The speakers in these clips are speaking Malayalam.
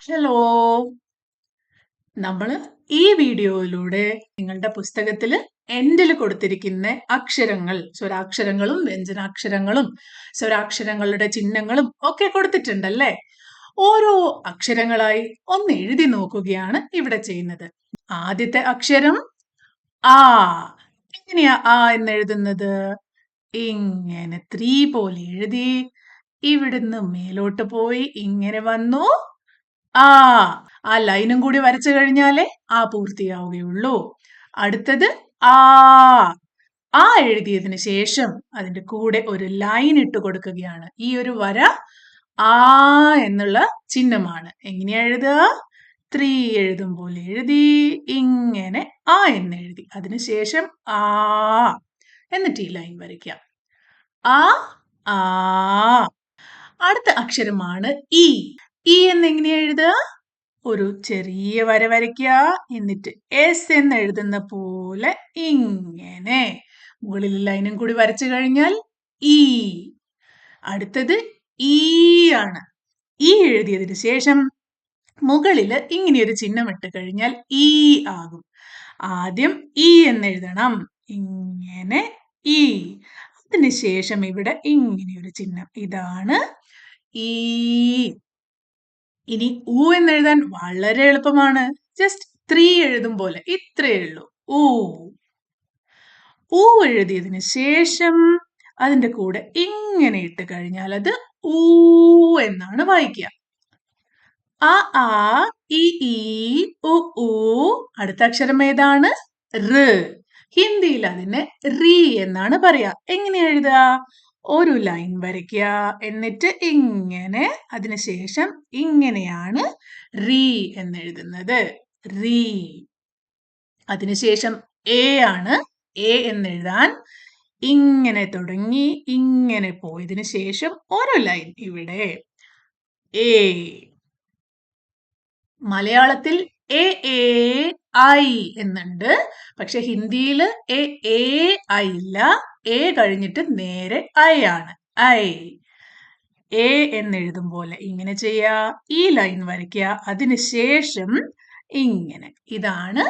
ഹലോ. നമ്മൾ ഈ വീഡിയോയിലൂടെ നിങ്ങളുടെ പുസ്തകത്തിൽ എൻഡിൽ കൊടുത്തിരിക്കുന്ന അക്ഷരങ്ങൾ, സ്വരാക്ഷരങ്ങളും വ്യഞ്ജനാക്ഷരങ്ങളും സ്വരാക്ഷരങ്ങളുടെ ചിഹ്നങ്ങളും ഒക്കെ കൊടുത്തിട്ടുണ്ടല്ലേ? ഓരോ അക്ഷരങ്ങളായി ഒന്ന് എഴുതി നോക്കുകയാണ് ഇവിടെ ചെയ്യുന്നത്. ആദ്യത്തെ അക്ഷരം ആ. എങ്ങനെയാ ആ എന്ന് എഴുതുന്നത്? ഇങ്ങനെ 3 പോലെ എഴുതി ഇവിടുന്ന് മേലോട്ട് പോയി ഇങ്ങനെ വന്നു ആ. ആ ലൈനും കൂടി വരച്ചു കഴിഞ്ഞാലേ ആ പൂർത്തിയാവുകയുള്ളൂ. അടുത്തത് ആ. ആ എഴുതിയതിന് ശേഷം അതിന്റെ കൂടെ ഒരു ലൈൻ ഇട്ട് കൊടുക്കുകയാണ്. ഈ ഒരു വര ആ എന്നുള്ള ചിഹ്നമാണ്. എങ്ങനെയാ എഴുതുക? 3 എഴുതും പോലെ എഴുതി ഇങ്ങനെ ആ എന്ന് എഴുതി അതിനുശേഷം ആ എന്നിട്ട് ഈ ലൈൻ വരയ്ക്കാം. ആ ആ. അടുത്ത അക്ഷരമാണ് ഇ. ഇ എന്നെങ്ങനെയാ എഴുതുക? ഒരു ചെറിയ വര വരയ്ക്കുക. എന്നിട്ട് എസ് എന്ന് എഴുതുന്ന പോലെ ഇങ്ങനെ മുകളിൽ ലൈനും കൂടി വരച്ചു കഴിഞ്ഞാൽ ഈ. അടുത്തത് ഈ ആണ്. ഈ എഴുതിയതിന് ശേഷം മുകളില് ഇങ്ങനെയൊരു ചിഹ്നം ഇട്ട് കഴിഞ്ഞാൽ ഈ ആകും. ആദ്യം ഈ എന്ന് എഴുതണം. ഇങ്ങനെ ഈ. അതിനുശേഷം ഇവിടെ ഇങ്ങനെയൊരു ചിഹ്നം. ഇതാണ് ഈ. ഇനി ഉ എന്ന് എഴുതാൻ വളരെ എളുപ്പമാണ്. ജസ്റ്റ് 3 എഴുതും പോലെ ഇത്രയേ ഉള്ളൂ. ഊ. ഊ എഴുതിയതിന് ശേഷം അതിന്റെ കൂടെ ഇങ്ങനെ ഇട്ട് കഴിഞ്ഞാൽ അത് ഊ എന്നാണ് വായിക്കുക. ആ ആ ഇ ഈ ഉ ഊ. അടുത്ത അക്ഷരം ഏതാണ്? റ്. ഹിന്ദിയിൽ അതിനെ റീ എന്നാണ് പറയാ. എങ്ങനെ എഴുതുക? ഒരു ലൈൻ വരയ്ക്കുക. എന്നിട്ട് ഇങ്ങനെ അതിനുശേഷം ഇങ്ങനെയാണ് റീ എന്ന് എഴുതുന്നത്. റീ. അതിനുശേഷം എ ആണ്. എ എന്ന് എഴുതാൻ ഇങ്ങനെ തുടങ്ങി ഇങ്ങനെ പോയതിനു ശേഷം ഒരു ലൈൻ ഇവിടെ എ. മലയാളത്തിൽ എ എ ഐ എന്നുണ്ട്. പക്ഷെ ഹിന്ദിയിൽ എ എ ഐ ഇല്ല. എ കഴിഞ്ഞിട്ട് നേരെ ഐ ആണ്. ഐ. എ എന്നെഴുതും പോലെ ഇങ്ങനെ ചെയ്യാ. ഈ ലൈൻ വരയ്ക്കുക. അതിനുശേഷം ഇങ്ങനെ. ഇതാണ്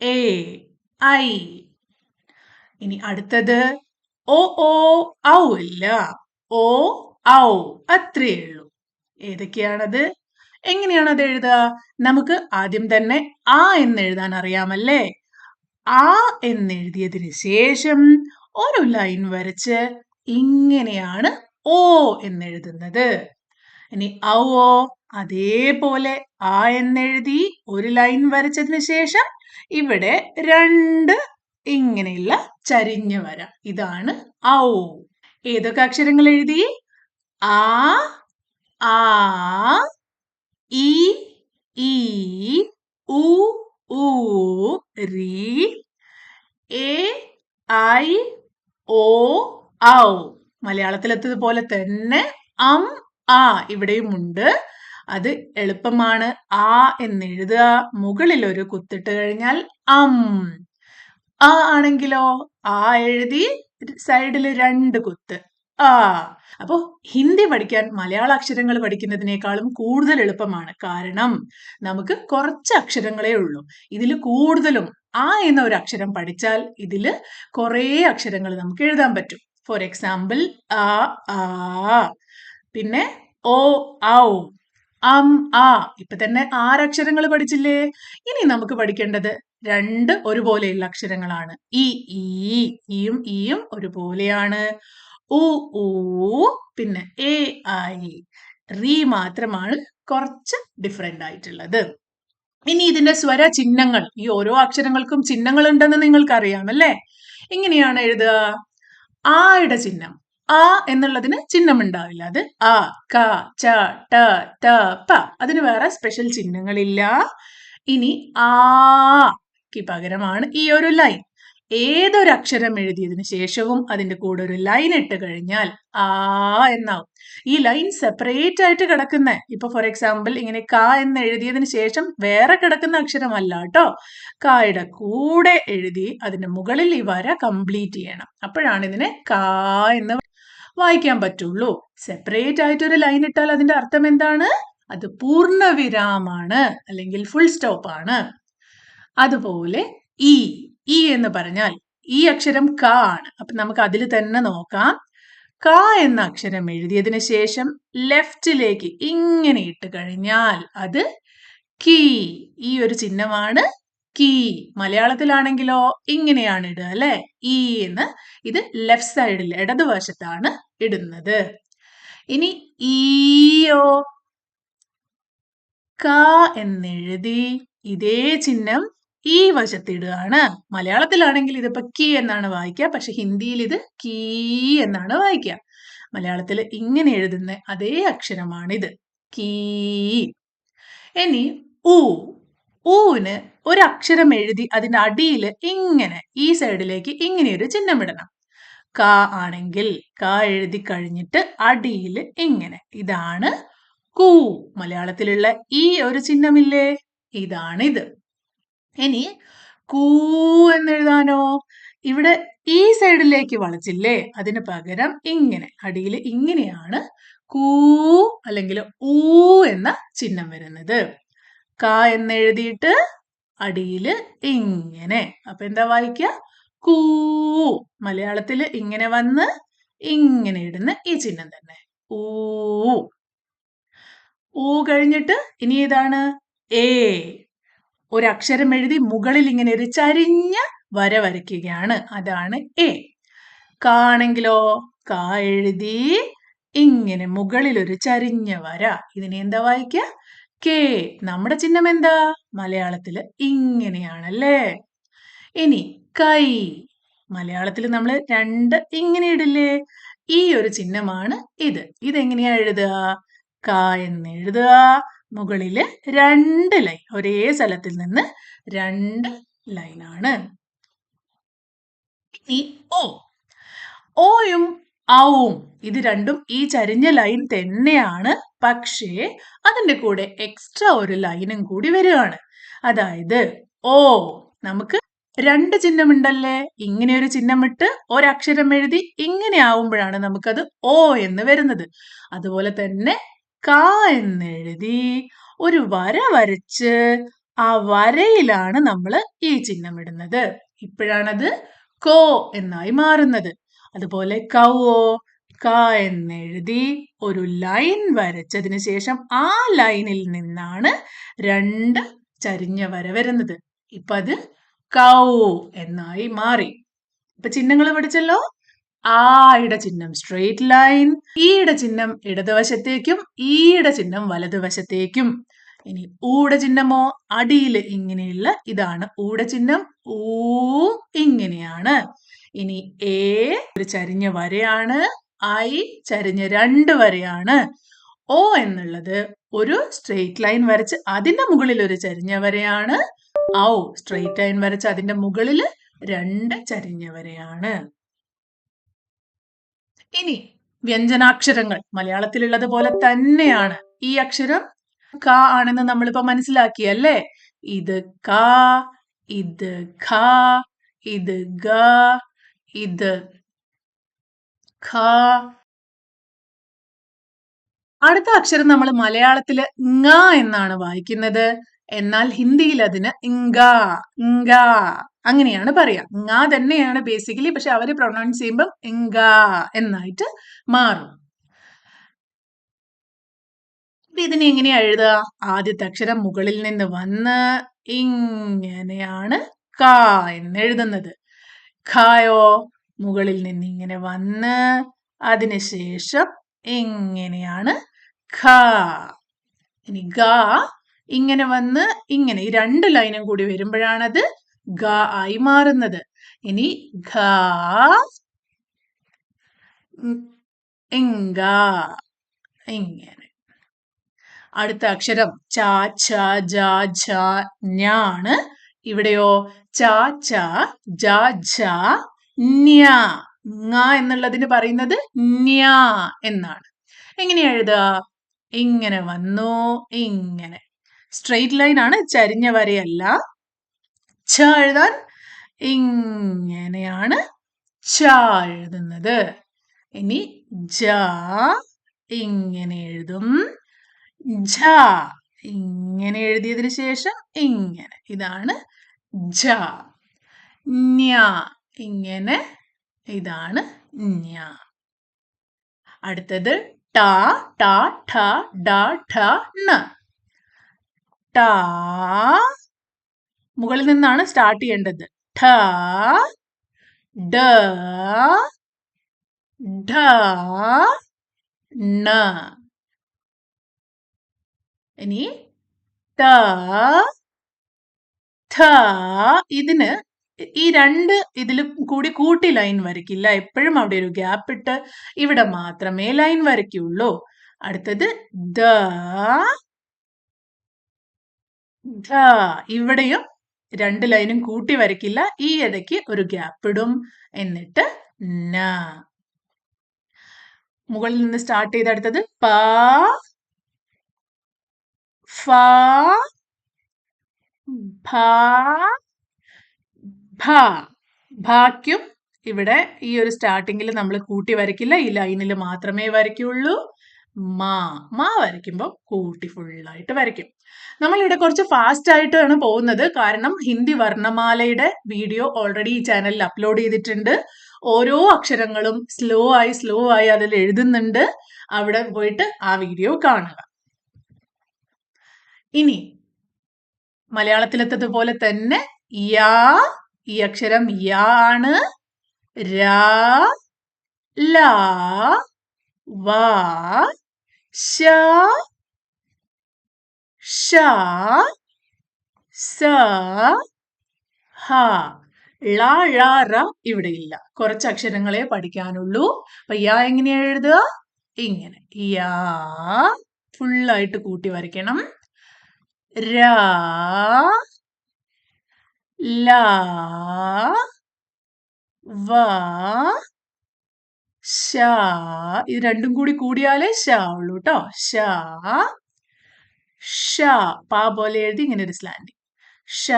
എ. ഐ. ഇനി അടുത്തത് ഓ ഓ ഔ ഇല്ല. ഓ ഔ അത്രയേ ഉള്ളൂ. ഏതൊക്കെയാണത്? എങ്ങനെയാണ് അത് എഴുതുക? നമുക്ക് ആദ്യം തന്നെ ആ എന്ന് എഴുതാൻ അറിയാമല്ലേ? ആ എന്നെഴുതിയതിന് ശേഷം ഒരു ലൈൻ വരച്ച് ഇങ്ങനെയാണ് ഓ എന്നെഴുതുന്നത്. ഇനി ഔ അതേപോലെ ആ എന്നെഴുതി ഒരു ലൈൻ വരച്ചതിന് ശേഷം ഇവിടെ 2 ഇങ്ങനെയുള്ള ചരിഞ്ഞ വര. ഇതാണ് ഔ. ഏതൊക്കെ അക്ഷരങ്ങൾ എഴുതി? ആ ആ ഇ ഈ ഉ ഊ റി എ ഐ ഓ ഔ. മലയാളത്തിലെത്തതുപോലെ തന്നെ ആ ഇവിടെയും ഉണ്ട്. അത് എളുപ്പമാണ്. ആ എന്നെഴുതുക. മുകളിൽ ഒരു കുത്തിട്ട് കഴിഞ്ഞാൽ ആ ആണെങ്കിലോ ആ എഴുതി സൈഡിൽ 2 കുത്ത് ആ. അപ്പോ ഹിന്ദി പഠിക്കാൻ മലയാള അക്ഷരങ്ങൾ പഠിക്കുന്നതിനേക്കാളും കൂടുതൽ എളുപ്പമാണ്. കാരണം നമുക്ക് കുറച്ച് അക്ഷരങ്ങളേ ഉള്ളൂ. ഇതിൽ കൂടുതലും ആ എന്ന ഒരു അക്ഷരം പഠിച്ചാൽ ഇതിൽ കുറേ അക്ഷരങ്ങൾ നമുക്ക് എഴുതാൻ പറ്റും. ഫോർ എക്സാമ്പിൾ ആ ആ. പിന്നെ ഓ ഔ ആ. ഇപ്പൊ തന്നെ 6 അക്ഷരങ്ങൾ പഠിച്ചില്ലേ? ഇനി നമുക്ക് പഠിക്കേണ്ടത് 2 ഒരുപോലെയുള്ള അക്ഷരങ്ങളാണ്. ഈയും ഈയും ഒരുപോലെയാണ്. ഉ ഊ പിന്നെ എ ഐ. റീ മാത്രമാണ് കുറച്ച് ഡിഫറെന്റ് ആയിട്ടുള്ളത്. ഇനി ഇതിന്റെ സ്വര ചിഹ്നങ്ങൾ, ഈ ഓരോ അക്ഷരങ്ങൾക്കും ചിഹ്നങ്ങൾ ഉണ്ടെന്ന് നിങ്ങൾക്ക് അറിയാമല്ലേ? എങ്ങനെയാണ് എഴുതുക? ആയുടെ ചിഹ്നം. ആ എന്നുള്ളതിന് ചിഹ്നം ഉണ്ടാവില്ല. അത് ആ ക ച ട ത പ. അതിന് വേറെ സ്പെഷ്യൽ ചിഹ്നങ്ങളില്ല. ഇനി ആക്ക് പകരമാണ് ഈ ഒരു ലൈൻ. ഏതൊരു അക്ഷരം എഴുതിയതിന് ശേഷവും അതിന്റെ കൂടെ ഒരു ലൈൻ ഇട്ട് കഴിഞ്ഞാൽ ആ എന്നാവും. ഈ ലൈൻ സെപ്പറേറ്റ് ആയിട്ട് കിടക്കുന്ന, ഇപ്പൊ ഫോർ എക്സാമ്പിൾ ഇങ്ങനെ ക എന്ന് എഴുതിയതിന് ശേഷം വേറെ കിടക്കുന്ന അക്ഷരമല്ല കേട്ടോ. കായുടെ കൂടെ എഴുതി അതിന്റെ മുകളിൽ ഈ വര കംപ്ലീറ്റ് ചെയ്യണം. അപ്പോഴാണ് ഇതിനെ കാ എന്ന് വായിക്കാൻ പറ്റുള്ളൂ. സെപ്പറേറ്റ് ആയിട്ട് ഒരു ലൈൻ ഇട്ടാൽ അതിന്റെ അർത്ഥം എന്താണ്? അത് പൂർണ്ണവിരാമാണ് അല്ലെങ്കിൽ ഫുൾ സ്റ്റോപ്പ് ആണ്. അതുപോലെ ഇ ഇ എന്ന് പറഞ്ഞാൽ ഈ അക്ഷരം ക ആണ്. അപ്പൊ നമുക്ക് അതിൽ തന്നെ നോക്കാം. ക എന്ന അക്ഷരം എഴുതിയതിനു ശേഷം ലെഫ്റ്റിലേക്ക് ഇങ്ങനെ ഇട്ട് കഴിഞ്ഞാൽ അത് കീ. ഈ ഒരു ചിഹ്നമാണ് കീ. മലയാളത്തിലാണെങ്കിലോ ഇങ്ങനെയാണ് ഇടുക അല്ലെ, ഈ എന്ന്. ഇത് ലെഫ്റ്റ് സൈഡിൽ ഇടതുവശത്താണ് ഇടുന്നത്. ഇനി ഈയോ ക എന്നെഴുതി ഇതേ ചിഹ്നം ഈ വശത്തിടുകയാണ്. മലയാളത്തിലാണെങ്കിൽ ഇതിപ്പോ കീ എന്നാണ് വായിക്കുക, പക്ഷെ ഹിന്ദിയിൽ ഇത് കീ എന്നാണ് വായിക്കുക. മലയാളത്തിൽ ഇങ്ങനെ എഴുതുന്ന അതേ അക്ഷരമാണിത്, കീ. ഇനി ഊ ഊവിന് ഒരക്ഷരം എഴുതി അതിന്റെ അടിയിൽ ഇങ്ങനെ ഈ സൈഡിലേക്ക് ഇങ്ങനെ ഒരു ചിഹ്നം ഇടണം. ക ആണെങ്കിൽ ക എഴുതി കഴിഞ്ഞിട്ട് അടിയിൽ ഇങ്ങനെ, ഇതാണ് കൂ. മലയാളത്തിലുള്ള ഈ ഒരു ചിഹ്നമില്ലേ, ഇതാണിത്. ഇനി കൂ എന്നെഴുതാനോ ഇവിടെ ഈ സൈഡിലേക്ക് വളച്ചില്ലേ, അതിന് പകരം ഇങ്ങനെ അടിയിൽ ഇങ്ങനെയാണ് കൂ അല്ലെങ്കിൽ ഊ എന്ന ചിഹ്നം വരുന്നത്. ക എന്നെഴുതിയിട്ട് അടിയിൽ ഇങ്ങനെ, അപ്പൊ എന്താ വായിക്കുക, കൂ. മലയാളത്തില് ഇങ്ങനെ വന്ന് ഇങ്ങനെ ഇടുന്ന ഈ ചിഹ്നം തന്നെ, ഊ. ഊ കഴിഞ്ഞിട്ട് ഇനി ഏതാണ്, ഏ. ഒരക്ഷരം എഴുതി മുകളിൽ ഇങ്ങനെ ഒരു ചരിഞ്ഞ വര വരയ്ക്കുകയാണ്, അതാണ് എ. ക ആണെങ്കിലോ ക എഴുതി ഇങ്ങനെ മുകളിൽ ഒരു ചരിഞ്ഞ വര, ഇതിനെ എന്താ വായിക്കുക, കെ. നമ്മുടെ ചിഹ്നം എന്താ, മലയാളത്തില് ഇങ്ങനെയാണല്ലേ. ഇനി കൈ. മലയാളത്തിൽ നമ്മൾ രണ്ട് ഇങ്ങനെ ഇടില്ലേ, ഈ ഒരു ചിഹ്നമാണ് ഇത്. ഇതെങ്ങനെയാ എഴുതുക, ക എന്ന് എഴുതുക, മുകളില് രണ്ട് ലൈൻ, ഒരേ സ്ഥലത്തിൽ നിന്ന് രണ്ട് ലൈനാണ്. ഇനി ഓ. ഓയും ഔവും ഇത് രണ്ടും ഈ ചരിഞ്ഞ ലൈൻ തന്നെയാണ്, പക്ഷേ അതിന്റെ കൂടെ എക്സ്ട്രാ ഒരു ലൈനും കൂടി വരികയാണ്. അതായത് ഓ, നമുക്ക് രണ്ട് ചിഹ്നമുണ്ടല്ലേ, ഇങ്ങനെ ഒരു ചിഹ്നമിട്ട് ഒരക്ഷരം എഴുതി ഇങ്ങനെ ആവുമ്പോഴാണ് നമുക്കത് ഓ എന്ന് വരുന്നത്. അതുപോലെ തന്നെ ക എന്നെഴുതി ഒരു വര വരച്ച് ആ വരയിലാണ് നമ്മൾ ഈ ചിഹ്നം ഇടുന്നത്. ഇപ്പോഴാണത് കോ എന്നായി മാറുന്നത്. അതുപോലെ കൗവോ ക എന്നെഴുതി ഒരു ലൈൻ വരച്ചതിന് ശേഷം ആ ലൈനിൽ നിന്നാണ് രണ്ട് ചരിഞ്ഞ വര വരുന്നത്. ഇപ്പൊ അത് കൗ എന്നായി മാറി. ഇപ്പൊ ചിഹ്നങ്ങൾ പഠിച്ചല്ലോ. ആയുടെ ചിഹ്നം സ്ട്രെയിറ്റ് ലൈൻ, ഈയുടെ ചിഹ്നം ഇടതുവശത്തേക്കും ഈയുടെ ചിഹ്നം വലതുവശത്തേക്കും. ഇനി ഊടെ ചിഹ്നമോ അടിയിൽ ഇങ്ങനെയുള്ള, ഇതാണ് ഊടെ ചിഹ്നം, ഊ ഇങ്ങനെയാണ്. ഇനി എ ഒരു ചരിഞ്ഞ വരയാണ്, ഐ ചരിഞ്ഞ രണ്ട് വരയാണ്. ഓ എന്നുള്ളത് ഒരു സ്ട്രെയിറ്റ് ലൈൻ വരച്ച് അതിന്റെ മുകളിൽ ഒരു ചരിഞ്ഞ വരയാണ്. ഔ സ്ട്രെയിറ്റ് ലൈൻ വരച്ച് അതിന്റെ മുകളിൽ രണ്ട് ചരിഞ്ഞ വരയാണ്. ഇനി വ്യഞ്ജനാക്ഷരങ്ങൾ മലയാളത്തിലുള്ളത് പോലെ തന്നെയാണ്. ഈ അക്ഷരം ക ആണെന്ന് നമ്മളിപ്പോ മനസ്സിലാക്കിയല്ലേ. ഇത് ക, ഇത് ഖ, ഇത് ഗ, ഇത് ഖ. അടുത്ത അക്ഷരം നമ്മൾ മലയാളത്തില് ങ എന്നാണ് വായിക്കുന്നത്, എന്നാൽ ഹിന്ദിയിൽ അതിന് ഇങ്ക ഇങ്ക അങ്ങനെയാണ് പറയാ. ങ തന്നെയാണ് ബേസിക്കലി, പക്ഷെ അവര് പ്രൊനൗൺസ് ചെയ്യുമ്പോൾ ഇങ്ക എന്നായിട്ട് മാറും. ഇതിനെ എങ്ങനെയാ എഴുതുക, ആദ്യത്തെ അക്ഷരം മുകളിൽ നിന്ന് വന്ന് ഇങ്ങനെയാണ് ക എന്ന് എഴുതുന്നത്. ഖായോ മുകളിൽ നിന്ന് ഇങ്ങനെ വന്ന് അതിനുശേഷം ഇങ്ങനെയാണ് ഖ. ഇനി ഗ ഇങ്ങനെ വന്ന് ഇങ്ങനെ, ഈ രണ്ട് ലൈനും കൂടി വരുമ്പോഴാണത് ഗ ആയി മാറുന്നത്. ഇനി ഘ ഇങ്ക ഇങ്ങനെ. അടുത്ത അക്ഷരം ച ഛ ജ ഝ ഞ ആണ്. ഇവിടെയോ ച ഛ ജ ഝ ന്യ. ങ എന്നുള്ളതിന് പറയുന്നത് ന്യ എന്നാണ്. എങ്ങനെയാ എഴുതുക, ഇങ്ങനെ വന്നു ഇങ്ങനെ സ്ട്രെയിറ്റ് ലൈൻ ആണ്, ചരിഞ്ഞ വരയല്ല. ഛ എഴുതാൻ ഇങ്ങനെയാണ് ഛ എഴുതുന്നത്. ഇനി ജ ഇങ്ങനെ എഴുതും, ഝ. ഇങ്ങനെ എഴുതിയതിനു ശേഷം ഇങ്ങനെ. ഇതാണ് ഝ. ஞ. ഇങ്ങനെ. ഇതാണ് ஞ. അടുത്തത് ട, ട, ഠ, ഡ, ഠ, ണ. ട. മുകളിൽ നിന്നാണ് സ്റ്റാർട്ട് ചെയ്യേണ്ടത്. ഠ, ഡ, ഢ, ണ. ഇനി ത, ഥ. ഇതിന് ഈ രണ്ട് ഇതിൽ കൂടി കൂട്ടി ലൈൻ വരയ്ക്കില്ല. എപ്പോഴും അവിടെ ഒരു ഗ്യാപ്പ് ഇട്ട് ഇവിടെ മാത്രമേ ലൈൻ വരയ്ക്കുള്ളൂ. അടുത്തത് ദ, ധ. ഇവിടെയും രണ്ട് ലൈനും കൂട്ടി വരയ്ക്കില്ല. ഈ ഇടയ്ക്ക് ഒരു ഗ്യാപ്പ് ഇടും. എന്നിട്ട് ന. മുകളിൽ നിന്ന് സ്റ്റാർട്ട് ചെയ്ത് അടുത്തത് പ, ഫ, ഭ, ഭ. ഭാക്കും ഇവിടെ ഈ ഒരു സ്റ്റാർട്ടിങ്ങിൽ നമ്മൾ കൂട്ടി വരയ്ക്കില്ല. ഈ ലൈനിൽ മാത്രമേ വരയ്ക്കുള്ളൂ. മാ വരയ്ക്കുമ്പോൾ കൂട്ടി ഫുള്ളായിട്ട് വരയ്ക്കും. നമ്മളിവിടെ കുറച്ച് ഫാസ്റ്റ് ആയിട്ടാണ് പോകുന്നത്. കാരണം ഹിന്ദി വർണ്ണമാലയുടെ വീഡിയോ ഓൾറെഡി ഈ ചാനലിൽ അപ്ലോഡ് ചെയ്തിട്ടുണ്ട്. ഓരോ അക്ഷരങ്ങളും സ്ലോ ആയി അതിൽ എഴുതുന്നുണ്ട്. അവിടെ പോയിട്ട് ആ വീഡിയോ കാണുക. ഇനി മലയാളത്തിലെത്തതുപോലെ തന്നെ യാ. ഈ അക്ഷരം യാ ആണ്. രാ, ലാ, വാ, ശ, ഷ, സ, ഹ. ള, ഴ, റ ഇവിടെ ഇല്ല. കുറച്ച് അക്ഷരങ്ങളെ പഠിക്കാനുള്ളൂ. അപ്പൊ യാ എങ്ങനെയാ എഴുതുക? ഇങ്ങനെ. യാ ഫുള്ളായിട്ട് കൂട്ടി വരയ്ക്കണം. രാ, ലാ, വാ, ശ. ഇത് രണ്ടും കൂടി കൂടിയാലേ ഷ ഉള്ളൂ കേട്ടോ. ഷ, ഷ. പാ പോലെ എഴുതി ഇങ്ങനെ ഒരു സ്ലാൻഡിങ്. ഷ.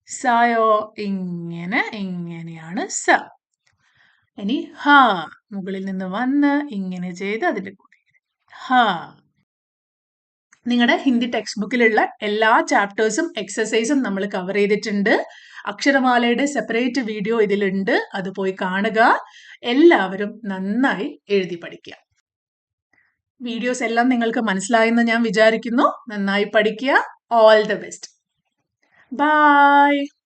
സയോ ഇങ്ങനെയാണ് സ. ഇനി ഹ. മുകളിൽ നിന്ന് വന്ന് ഇങ്ങനെ ചെയ്ത് അതിന്റെ കൂടെ ഹ. നിങ്ങളുടെ ഹിന്ദി ടെക്സ്റ്റ് ബുക്കിലുള്ള എല്ലാ ചാപ്റ്റേഴ്സും എക്സസൈസും നമ്മൾ കവർ ചെയ്തിട്ടുണ്ട്. അക്ഷരമാലയുടെ സെപ്പറേറ്റ് വീഡിയോ ഇതിലുണ്ട്. അത് പോയി കാണുക. എല്ലാവരും നന്നായി എഴുതി പഠിക്കുക. വീഡിയോസ് എല്ലാം നിങ്ങൾക്ക് മനസ്സിലായെന്ന് ഞാൻ വിചാരിക്കുന്നു. നന്നായി പഠിക്കുക. All the best. ബൈ.